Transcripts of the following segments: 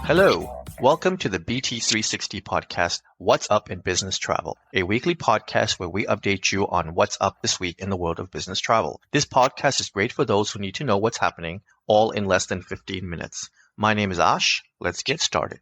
Hello, welcome to the BT360 podcast, What's Up in Business Travel, a weekly podcast where we update you on what's up this week in the world of business travel. This podcast is great for those who need to know what's happening, all in less than 15 minutes. My name is Ash. Let's get started.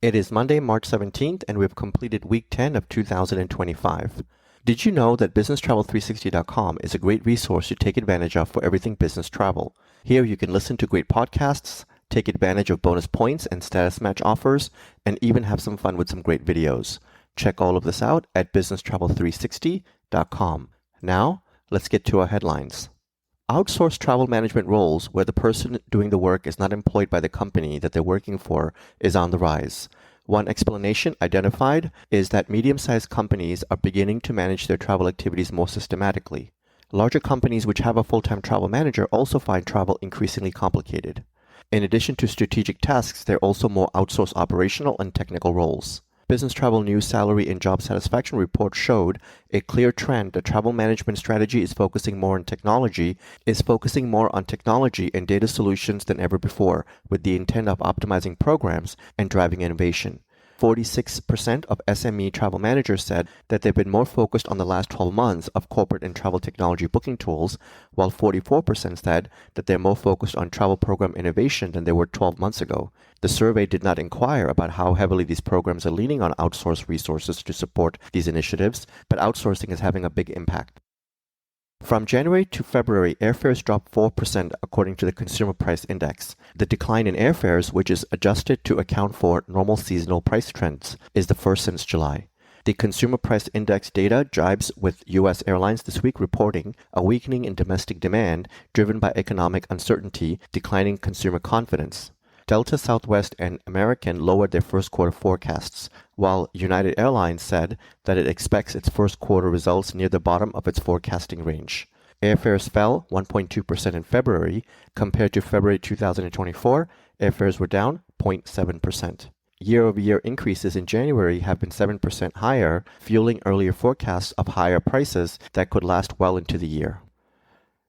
It is Monday, March 17th, and we've completed week 10 of 2025. Did you know that BusinessTravel360.com is a great resource to take advantage of for everything business travel? Here you can listen to great podcasts, take advantage of bonus points and status match offers, and even have some fun with some great videos. Check all of this out at BusinessTravel360.com. Now, let's get to our headlines. Outsourced travel management roles where the person doing the work is not employed by the company that they're working for is on the rise. One explanation identified is that medium-sized companies are beginning to manage their travel activities more systematically. Larger companies which have a full-time travel manager also find travel increasingly complicated. In addition to strategic tasks, there are also more outsourced operational and technical roles. Business Travel News Salary and Job Satisfaction Report showed a clear trend that travel management strategy is focusing more on technology and data solutions than ever before, with the intent of optimizing programs and driving innovation. 46% of SME travel managers said that they've been more focused on the last 12 months of corporate and travel technology booking tools, while 44% said that they're more focused on travel program innovation than they were 12 months ago. The survey did not inquire about how heavily these programs are leaning on outsourced resources to support these initiatives, but outsourcing is having a big impact. From January to February, airfares dropped 4% according to the Consumer Price Index. The decline in airfares, which is adjusted to account for normal seasonal price trends, is the first since July. The Consumer Price Index data jibes with U.S. airlines this week reporting a weakening in domestic demand driven by economic uncertainty, declining consumer confidence. Delta, Southwest, and American lowered their first quarter forecasts, while United Airlines said that it expects its first quarter results near the bottom of its forecasting range. Airfares fell 1.2% in February. Compared to February 2024, airfares were down 0.7%. Year-over-year increases in January have been 7% higher, fueling earlier forecasts of higher prices that could last well into the year.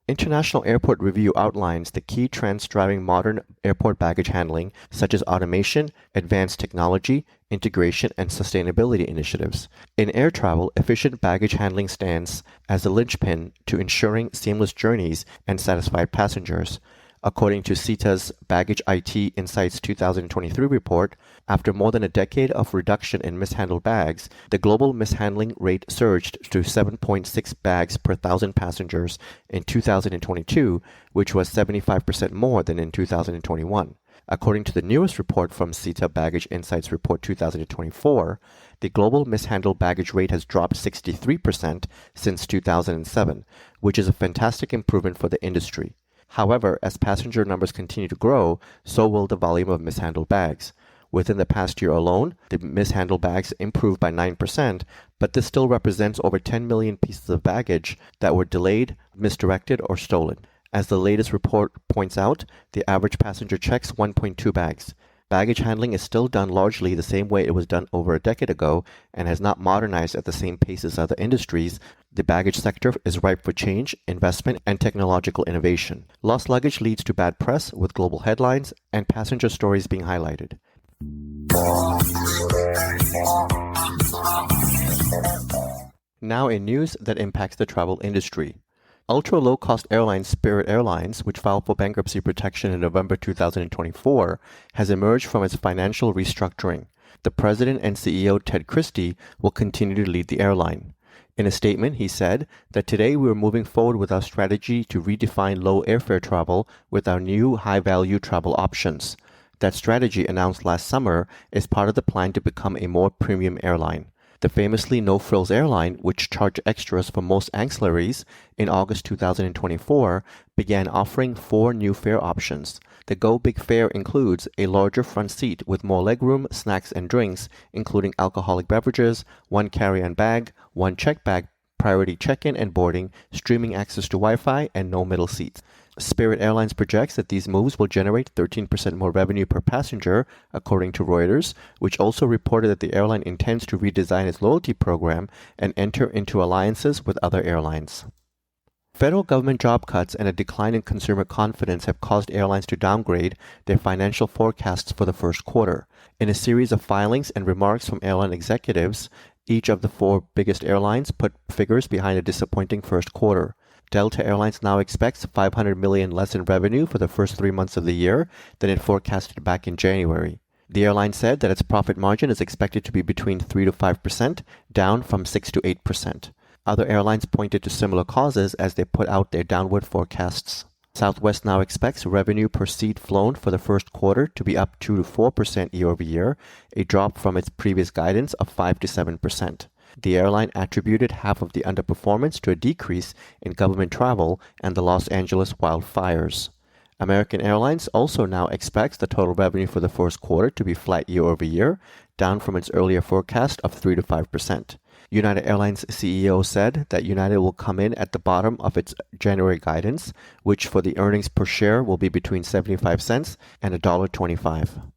International Airport Review outlines the key trends driving modern airport baggage handling, such as automation, advanced technology, integration, and sustainability initiatives. In air travel, efficient baggage handling stands as a linchpin to ensuring seamless journeys and satisfied passengers. According to CITA's Baggage IT Insights 2023 report, after more than a decade of reduction in mishandled bags, the global mishandling rate surged to 7.6 bags per 1,000 passengers in 2022, which was 75% more than in 2021. According to the newest report from CITA Baggage Insights Report 2024, the global mishandled baggage rate has dropped 63% since 2007, which is a fantastic improvement for the industry. However, as passenger numbers continue to grow, so will the volume of mishandled bags. Within the past year alone, the mishandled bags improved by 9%, but this still represents over 10 million pieces of baggage that were delayed, misdirected, or stolen. As the latest report points out, the average passenger checks 1.2 bags. Baggage handling is still done largely the same way it was done over a decade ago and has not modernized at the same pace as other industries. The baggage sector is ripe for change, investment, and technological innovation. Lost luggage leads to bad press, with global headlines and passenger stories being highlighted. Now in news that impacts the travel industry. Ultra-low-cost airline Spirit Airlines, which filed for bankruptcy protection in November 2024, has emerged from its financial restructuring. The president and CEO, Ted Christie, will continue to lead the airline. In a statement, he said that today we are moving forward with our strategy to redefine low airfare travel with our new high-value travel options. That strategy, announced last summer, is part of the plan to become a more premium airline. The famously no-frills airline, which charged extras for most ancillaries, in August 2024, began offering 4 new fare options. The Go Big fare includes a larger front seat with more legroom, snacks and drinks, including alcoholic beverages, one carry-on bag, one check bag, priority check-in and boarding, streaming access to Wi-Fi, and no middle seats. Spirit Airlines projects that these moves will generate 13% more revenue per passenger, according to Reuters, which also reported that the airline intends to redesign its loyalty program and enter into alliances with other airlines. Federal government job cuts and a decline in consumer confidence have caused airlines to downgrade their financial forecasts for the first quarter. In a series of filings and remarks from airline executives, each of the four biggest airlines put figures behind a disappointing first quarter. Delta Airlines now expects $500 million less in revenue for the first 3 months of the year than it forecasted back in January. The airline said that its profit margin is expected to be between 3 to 5%, down from 6 to 8%. Other airlines pointed to similar causes as they put out their downward forecasts. Southwest now expects revenue per seat flown for the first quarter to be up 2 to 4% year over year, a drop from its previous guidance of 5 to 7%. The airline attributed half of the underperformance to a decrease in government travel and the Los Angeles wildfires. American Airlines also now expects the total revenue for the first quarter to be flat year over year, down from its earlier forecast of 3 to 5%. United Airlines CEO said that United will come in at the bottom of its January guidance, which for the earnings per share will be between 75 cents and $1.25.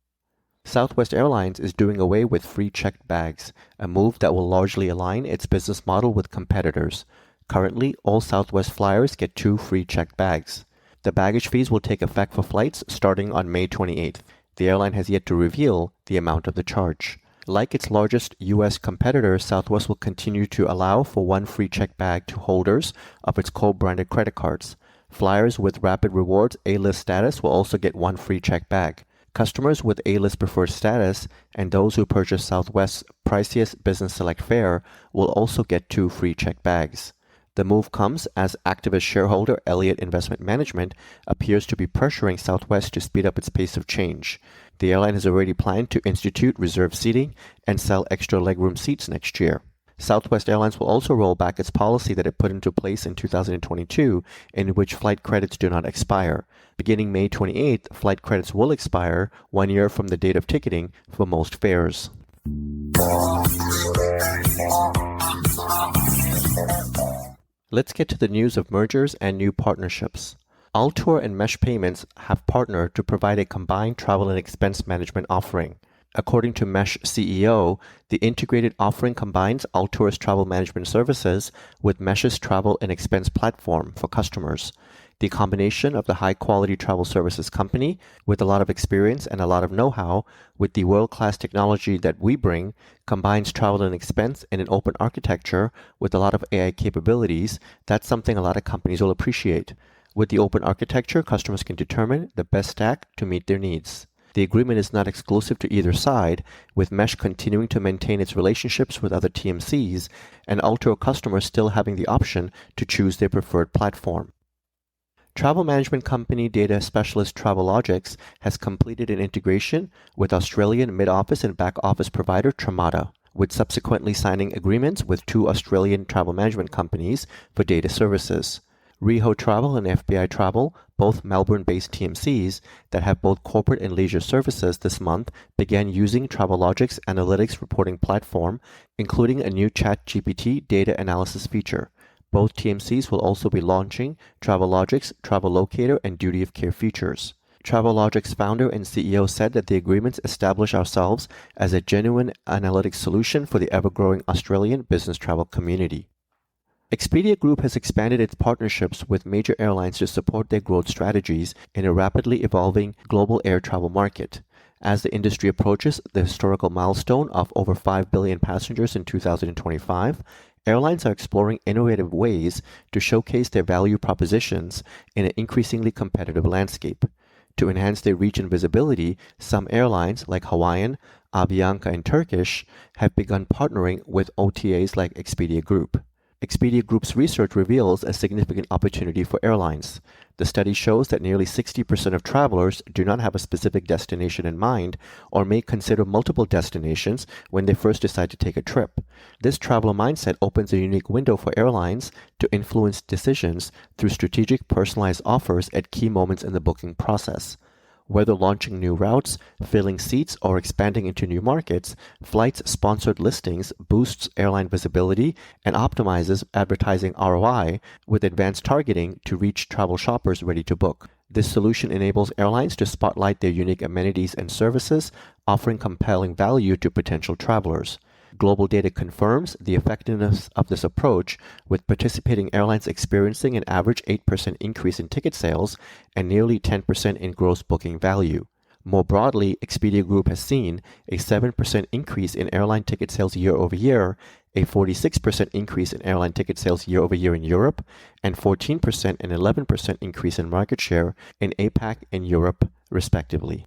Southwest Airlines is doing away with free checked bags, a move that will largely align its business model with competitors. Currently, all Southwest flyers get 2 free checked bags. The baggage fees will take effect for flights starting on May 28th. The airline has yet to reveal the amount of the charge. Like its largest U.S. competitor, Southwest will continue to allow for 1 free checked bag to holders of its co-branded credit cards. Flyers with Rapid Rewards A-List status will also get 1 free checked bag. Customers with A-List preferred status and those who purchase Southwest's priciest Business Select fare will also get 2 free checked bags. The move comes as activist shareholder Elliott Investment Management appears to be pressuring Southwest to speed up its pace of change. The airline has already planned to institute reserved seating and sell extra legroom seats next year. Southwest Airlines will also roll back its policy that it put into place in 2022, in which flight credits do not expire. Beginning May 28th, flight credits will expire 1 year from the date of ticketing for most fares. Let's get to the news of mergers and new partnerships. Altour and Mesh Payments have partnered to provide a combined travel and expense management offering. According to Mesh CEO, the integrated offering combines Altour's travel management services with Mesh's travel and expense platform for customers. The combination of the high-quality travel services company with a lot of experience and a lot of know-how with the world-class technology that we bring combines travel and expense in an open architecture with a lot of AI capabilities. That's something a lot of companies will appreciate. With the open architecture, customers can determine the best stack to meet their needs. The agreement is not exclusive to either side, with Mesh continuing to maintain its relationships with other TMCs and Altour customers still having the option to choose their preferred platform. Travel management company data specialist Travelogix has completed an integration with Australian mid-office and back-office provider Tramada, with subsequently signing agreements with 2 Australian travel management companies for data services. Reho Travel and FBI Travel, both Melbourne-based TMCs that have both corporate and leisure services this month, began using Travelogix analytics reporting platform, including a new ChatGPT data analysis feature. Both TMCs will also be launching Travelogix, Travel Locator, and Duty of Care features. Travelogix founder and CEO said that the agreements establish ourselves as a genuine analytics solution for the ever-growing Australian business travel community. Expedia Group has expanded its partnerships with major airlines to support their growth strategies in a rapidly evolving global air travel market. As the industry approaches the historical milestone of over 5 billion passengers in 2025, airlines are exploring innovative ways to showcase their value propositions in an increasingly competitive landscape. To enhance their reach and visibility, some airlines like Hawaiian, Avianca, and Turkish have begun partnering with OTAs like Expedia Group. Expedia Group's research reveals a significant opportunity for airlines. The study shows that nearly 60% of travelers do not have a specific destination in mind or may consider multiple destinations when they first decide to take a trip. This traveler mindset opens a unique window for airlines to influence decisions through strategic personalized offers at key moments in the booking process. Whether launching new routes, filling seats, or expanding into new markets, Flight's sponsored listings boosts airline visibility and optimizes advertising ROI with advanced targeting to reach travel shoppers ready to book. This solution enables airlines to spotlight their unique amenities and services, offering compelling value to potential travelers. Global data confirms the effectiveness of this approach, with participating airlines experiencing an average 8% increase in ticket sales and nearly 10% in gross booking value. More broadly, Expedia Group has seen a 7% increase in airline ticket sales year over year, a 46% increase in airline ticket sales year over year in Europe, and 14% and 11% increase in market share in APAC and Europe, respectively.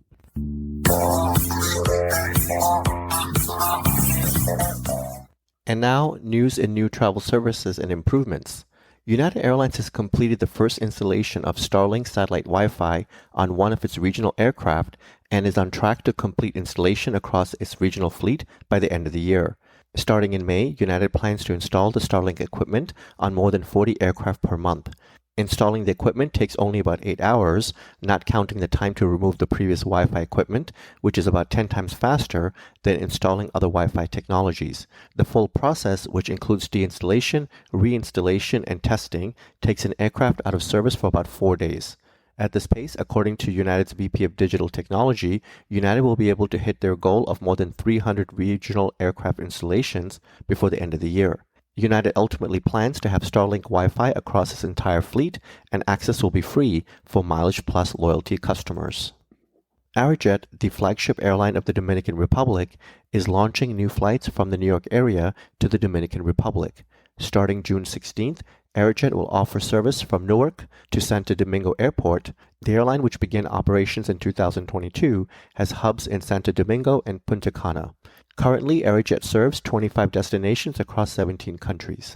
And now, news in new travel services and improvements. United Airlines has completed the first installation of Starlink satellite Wi-Fi on one of its regional aircraft and is on track to complete installation across its regional fleet by the end of the year. Starting in May, United plans to install the Starlink equipment on more than 40 aircraft per month. Installing the equipment takes only about 8 hours, not counting the time to remove the previous Wi-Fi equipment, which is about 10 times faster than installing other Wi-Fi technologies. The full process, which includes deinstallation, reinstallation, and testing, takes an aircraft out of service for about 4 days. At this pace, according to United's VP of Digital Technology, United will be able to hit their goal of more than 300 regional aircraft installations before the end of the year. United ultimately plans to have Starlink Wi-Fi across its entire fleet, and access will be free for Mileage Plus loyalty customers. Arajet, the flagship airline of the Dominican Republic, is launching new flights from the New York area to the Dominican Republic. Starting June 16th, Arajet will offer service from Newark to Santo Domingo Airport. The airline, which began operations in 2022, has hubs in Santo Domingo and Punta Cana. Currently, Arajet serves 25 destinations across 17 countries.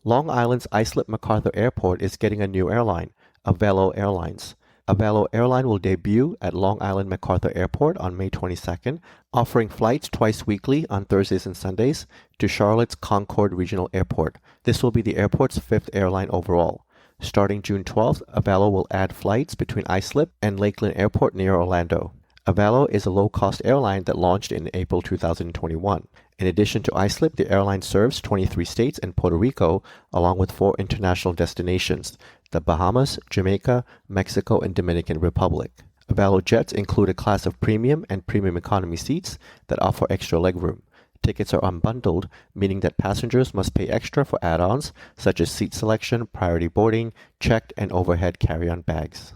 Long Island's Islip MacArthur Airport is getting a new airline, Avelo Airlines. Avelo Airline will debut at Long Island MacArthur Airport on May 22nd, offering flights twice weekly on Thursdays and Sundays to Charlotte's Concord Regional Airport. This will be the airport's 5th airline overall. Starting June 12th, Avelo will add flights between Islip and Lakeland Airport near Orlando. Avelo is a low-cost airline that launched in April 2021. In addition to Islip, the airline serves 23 states and Puerto Rico, along with 4 international destinations: the Bahamas, Jamaica, Mexico, and Dominican Republic. Avelo jets include a class of premium and premium economy seats that offer extra legroom. Tickets are unbundled, meaning that passengers must pay extra for add-ons such as seat selection, priority boarding, checked, and overhead carry-on bags.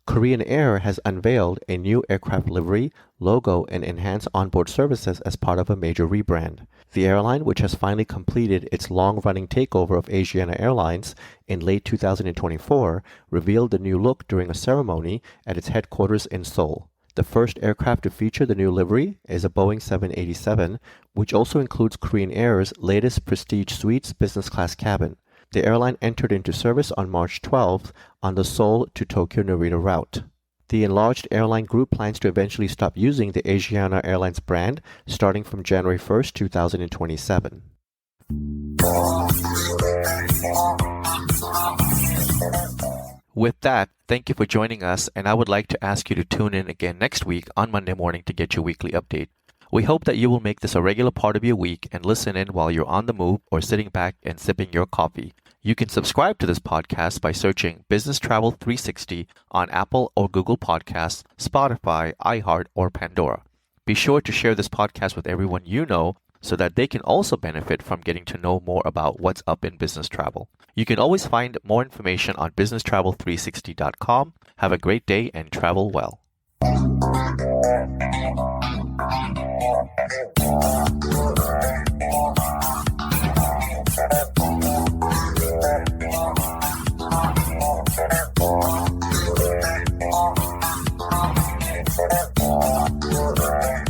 Korean Air has unveiled a new aircraft livery, logo, and enhanced onboard services as part of a major rebrand. The airline, which has finally completed its long-running takeover of Asiana Airlines in late 2024, revealed the new look during a ceremony at its headquarters in Seoul. The first aircraft to feature the new livery is a Boeing 787, which also includes Korean Air's latest Prestige Suites business class cabin. The airline entered into service on March 12th on the Seoul to Tokyo Narita route. The enlarged airline group plans to eventually stop using the Asiana Airlines brand starting from January 1st, 2027. With that, thank you for joining us, and I would like to ask you to tune in again next week on Monday morning to get your weekly update. We hope that you will make this a regular part of your week and listen in while you're on the move or sitting back and sipping your coffee. You can subscribe to this podcast by searching Business Travel 360 on Apple or Google Podcasts, Spotify, iHeart, or Pandora. Be sure to share this podcast with everyone you know so that they can also benefit from getting to know more about what's up in business travel. You can always find more information on businesstravel360.com. Have a great day and travel well. All right.